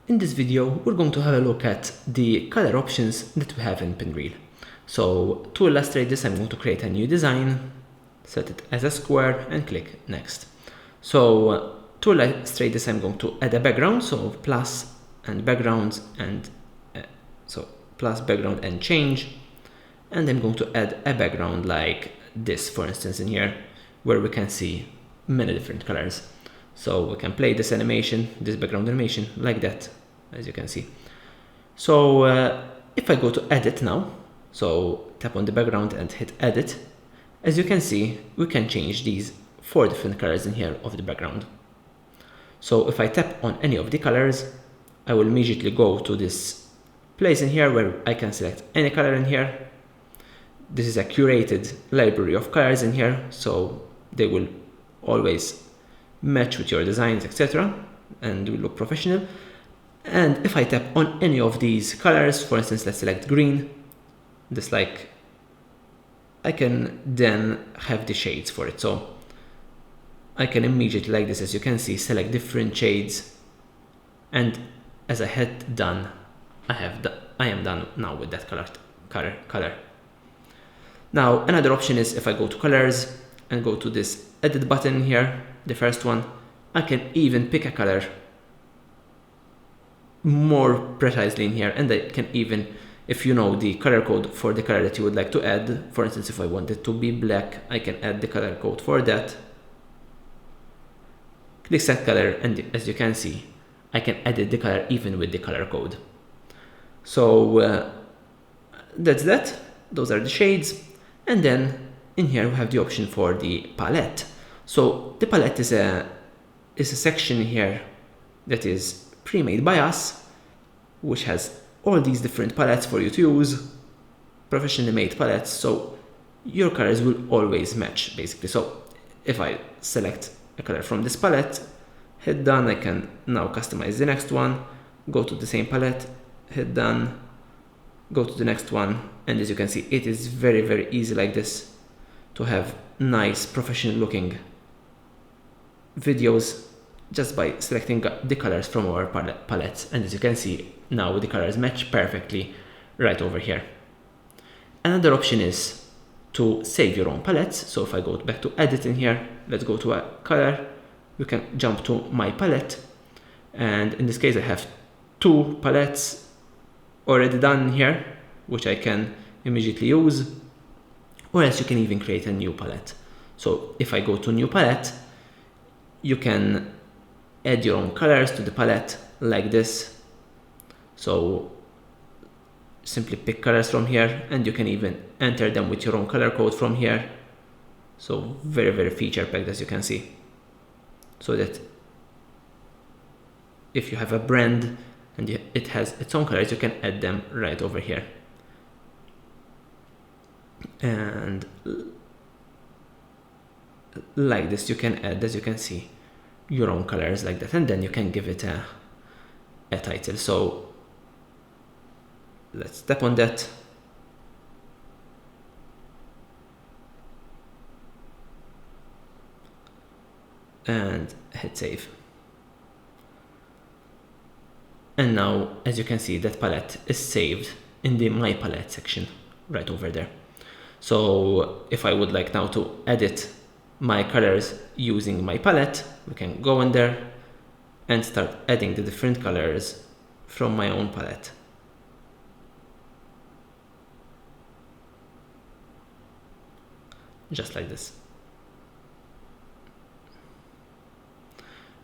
In this video, we're going to have a look at the color options that we have in Pinreel. So to illustrate this, I'm going to create a new design, set it as a square and click next. So to illustrate this, I'm going to add a background, so plus and background and plus background and change. And I'm going to add a background like this, for instance, in here, where we can see many different colors. So we can play this animation, this background animation, like that, as you can see. So if I go to edit now, so tap on the background and hit edit, as you can see, we can change these 4 different colors in here of the background. So if I tap on any of the colors, I will immediately go to this place in here where I can select any color in here. This is a curated library of colors in here, so they will always match with your designs, etc., and will look professional. And if I tap on any of these colors, for instance, let's select green, just like, I can then have the shades for it. So I can immediately, like this, as you can see, select different shades, and as I had done, I am done now with that color. Now another option is if I go to colors and go to this edit button here, the first one, I can even pick a color more precisely in here, and I can even, if you know the color code for the color that you would like to add, for instance, if I want it to be black, I can add the color code for that. Click set color, and as you can see, I can edit the color even with the color code. So that's that. Those are the shades. And then in here we have the option for the palette. So the palette is a section here that is pre-made by us, which has all these different palettes for you to use, professionally made palettes, so your colors will always match, basically. So if I select a color from this palette, hit done, I can now customize the next one, go to the same palette, hit done, go to the next one, and as you can see, it is very, very easy like this to have nice professional looking videos just by selecting the colors from our palettes. And as you can see, now the colors match perfectly right over here. Another option is to save your own palettes. So if I go back to edit in here, let's go to a color, we can jump to my palette, and in this case I have 2 palettes already done here, which I can immediately use, or else you can even create a new palette. So if I go to new palette, you can add your own colors to the palette like this. So simply pick colors from here, and you can even enter them with your own color code from here. So very, very feature packed, as you can see, so that if you have a brand and it has its own colors, you can add them right over here. And like this, you can add, as you can see, your own colors like that, and then you can give it a title. So let's tap on that, and hit save. And now, as you can see, that palette is saved in the My Palette section right over there. So if I would like now to edit my colors using my palette, we can go in there and start adding the different colors from my own palette. Just like this.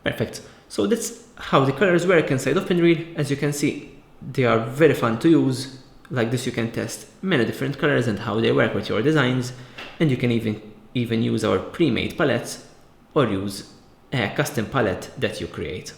Perfect. So that's how the colors work inside of Pinreel. As you can see, they are very fun to use. Like this, you can test many different colors and how they work with your designs, and you can even use our pre-made palettes or use a custom palette that you create.